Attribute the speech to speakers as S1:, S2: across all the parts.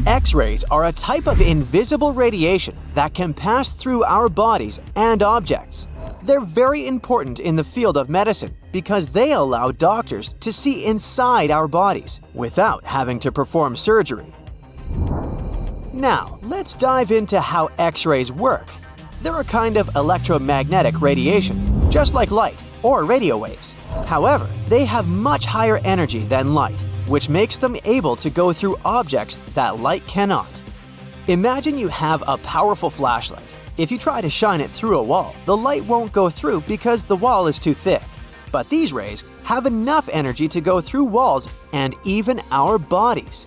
S1: X-rays are a type of invisible radiation that can pass through our bodies and objects. They're very important in the field of medicine because they allow doctors to see inside our bodies without having to perform surgery. Now, let's dive into how X-rays work. They're a kind of electromagnetic radiation, just like light or radio waves. However, they have much higher energy than light, which makes them able to go through objects that light cannot. Imagine you have a powerful flashlight. If you try to shine it through a wall, the light won't go through because the wall is too thick. But these rays have enough energy to go through walls and even our bodies.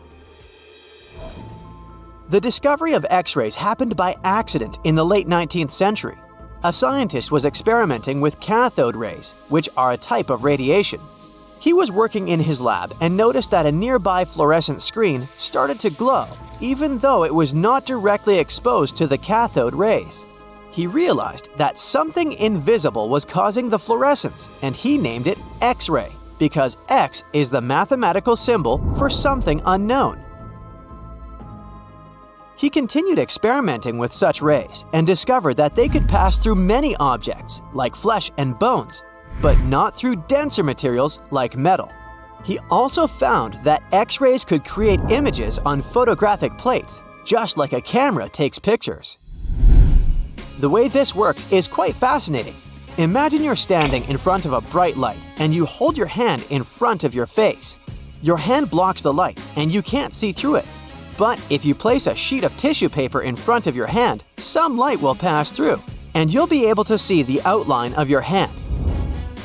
S1: The discovery of X-rays happened by accident in the late 19th century. A scientist was experimenting with cathode rays, which are a type of radiation. He was working in his lab and noticed that a nearby fluorescent screen started to glow, even though it was not directly exposed to the cathode rays. He realized that something invisible was causing the fluorescence, and he named it X-ray, because X is the mathematical symbol for something unknown. He continued experimenting with such rays and discovered that they could pass through many objects, like flesh and bones, but not through denser materials like metal. He also found that X-rays could create images on photographic plates, just like a camera takes pictures. The way this works is quite fascinating. Imagine you're standing in front of a bright light and you hold your hand in front of your face. Your hand blocks the light and you can't see through it. But if you place a sheet of tissue paper in front of your hand, some light will pass through, and you'll be able to see the outline of your hand.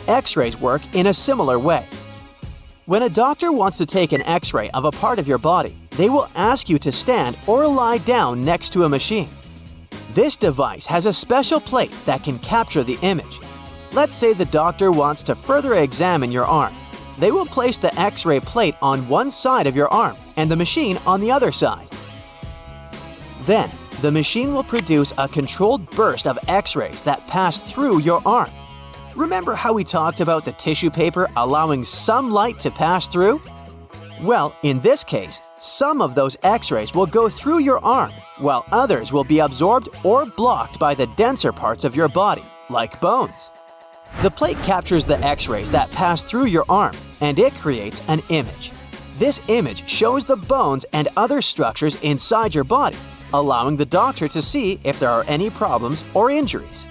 S1: X-rays work in a similar way. When a doctor wants to take an X-ray of a part of your body, they will ask you to stand or lie down next to a machine. This device has a special plate that can capture the image. Let's say the doctor wants to further examine your arm. They will place the X-ray plate on one side of your arm and the machine on the other side. Then, the machine will produce a controlled burst of X-rays that pass through your arm. Remember how we talked about the tissue paper allowing some light to pass through? Well, in this case, some of those X-rays will go through your arm, while others will be absorbed or blocked by the denser parts of your body, like bones. The plate captures the X-rays that pass through your arm, and it creates an image. This image shows the bones and other structures inside your body, allowing the doctor to see if there are any problems or injuries.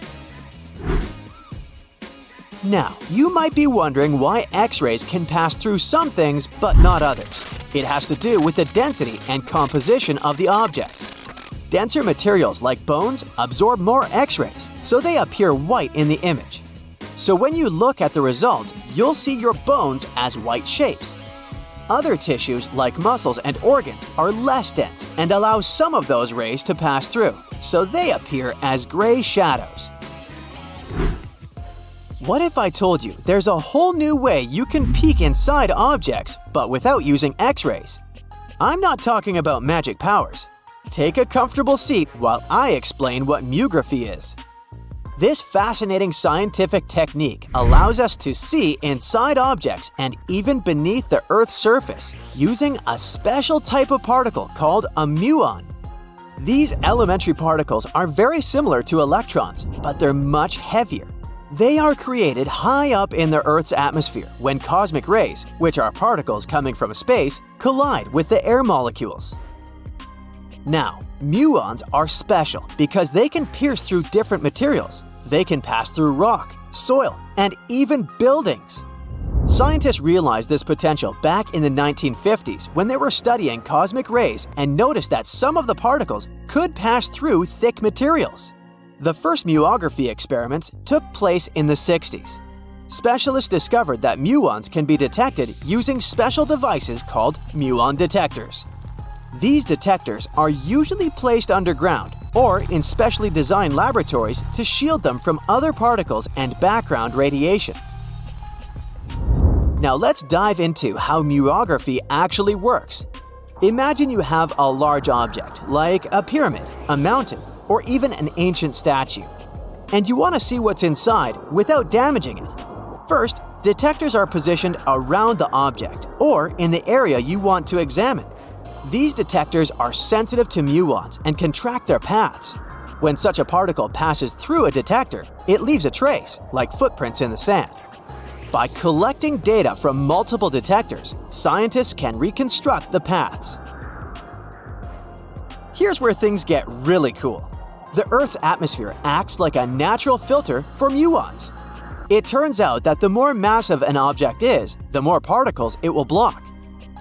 S1: Now, you might be wondering why X-rays can pass through some things but not others. It has to do with the density and composition of the objects. Denser materials like bones absorb more X-rays, so they appear white in the image. So when you look at the result, you'll see your bones as white shapes. Other tissues like muscles and organs are less dense and allow some of those rays to pass through, so they appear as gray shadows. What if I told you there's a whole new way you can peek inside objects, but without using X-rays? I'm not talking about magic powers. Take a comfortable seat while I explain what mugraphy is. This fascinating scientific technique allows us to see inside objects and even beneath the Earth's surface using a special type of particle called a muon. These elementary particles are very similar to electrons, but they're much heavier. They are created high up in the Earth's atmosphere when cosmic rays, which are particles coming from space, collide with the air molecules. Now, muons are special because they can pierce through different materials. They can pass through rock, soil, and even buildings. Scientists realized this potential back in the 1950s when they were studying cosmic rays and noticed that some of the particles could pass through thick materials. The first muography experiments took place in the 60s. Specialists discovered that muons can be detected using special devices called muon detectors. These detectors are usually placed underground or in specially designed laboratories to shield them from other particles and background radiation. Now let's dive into how muography actually works. Imagine you have a large object, like a pyramid, a mountain, or even an ancient statue, and you want to see what's inside without damaging it. First, detectors are positioned around the object or in the area you want to examine. These detectors are sensitive to muons and can track their paths. When such a particle passes through a detector, it leaves a trace, like footprints in the sand. By collecting data from multiple detectors, scientists can reconstruct the paths. Here's where things get really cool. The Earth's atmosphere acts like a natural filter for muons. It turns out that the more massive an object is, the more particles it will block.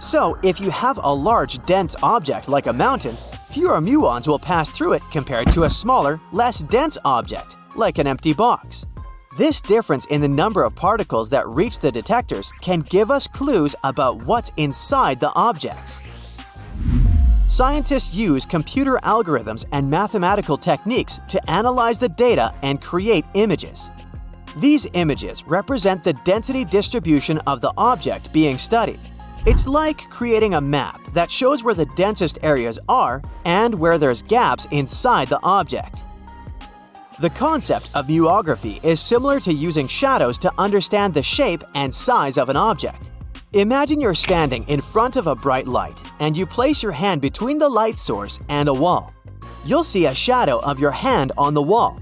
S1: So, if you have a large, dense object like a mountain, fewer muons will pass through it compared to a smaller, less dense object, like an empty box. This difference in the number of particles that reach the detectors can give us clues about what's inside the objects. Scientists use computer algorithms and mathematical techniques to analyze the data and create images. These images represent the density distribution of the object being studied. It's like creating a map that shows where the densest areas are and where there's gaps inside the object. The concept of muography is similar to using shadows to understand the shape and size of an object. Imagine you're standing in front of a bright light and you place your hand between the light source and a wall. You'll see a shadow of your hand on the wall.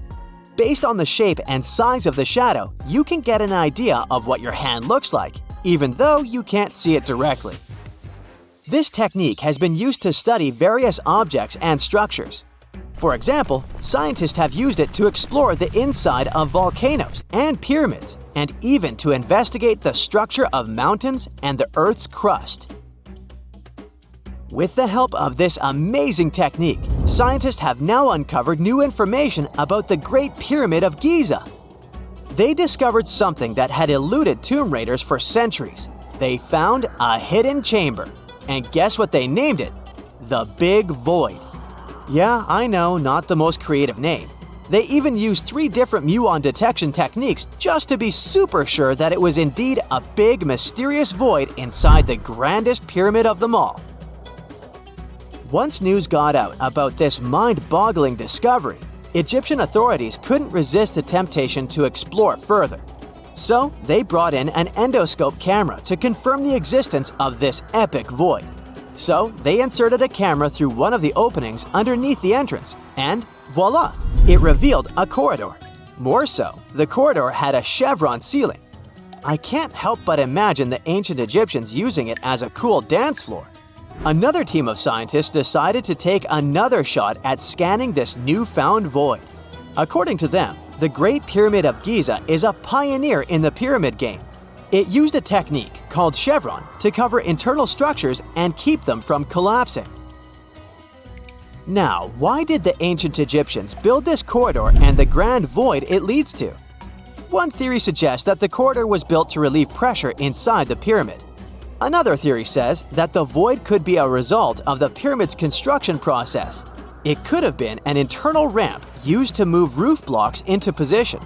S1: Based on the shape and size of the shadow, you can get an idea of what your hand looks like, even though you can't see it directly. This technique has been used to study various objects and structures. For example, scientists have used it to explore the inside of volcanoes and pyramids, and even to investigate the structure of mountains and the Earth's crust. With the help of this amazing technique, scientists have now uncovered new information about the Great Pyramid of Giza. They discovered something that had eluded tomb raiders for centuries. They found a hidden chamber. And guess what they named it? The Big Void. Yeah, I know, not the most creative name. They even used 3 different muon detection techniques just to be super sure that it was indeed a big, mysterious void inside the grandest pyramid of them all. Once news got out about this mind-boggling discovery, Egyptian authorities couldn't resist the temptation to explore further. So, they brought in an endoscope camera to confirm the existence of this epic void. So, they inserted a camera through one of the openings underneath the entrance, and voila! It revealed a corridor. More so, the corridor had a chevron ceiling. I can't help but imagine the ancient Egyptians using it as a cool dance floor. Another team of scientists decided to take another shot at scanning this newfound void. According to them, the Great Pyramid of Giza is a pioneer in the pyramid game. It used a technique called chevron to cover internal structures and keep them from collapsing. Now, why did the ancient Egyptians build this corridor and the grand void it leads to? One theory suggests that the corridor was built to relieve pressure inside the pyramid. Another theory says that the void could be a result of the pyramid's construction process. It could have been an internal ramp used to move roof blocks into position,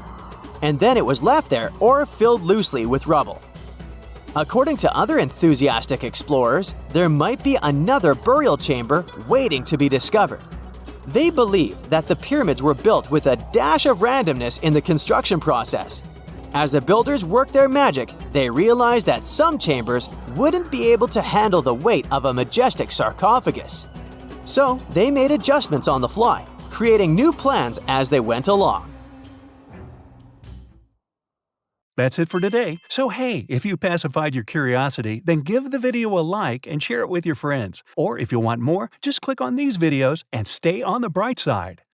S1: and then it was left there or filled loosely with rubble. According to other enthusiastic explorers, there might be another burial chamber waiting to be discovered. They believe that the pyramids were built with a dash of randomness in the construction process. As the builders worked their magic, they realized that some chambers wouldn't be able to handle the weight of a majestic sarcophagus. So they made adjustments on the fly, creating new plans as they went along.
S2: That's it for today. So hey, if you pacified your curiosity, then give the video a like and share it with your friends. Or if you want more, just click on these videos and stay on the bright side.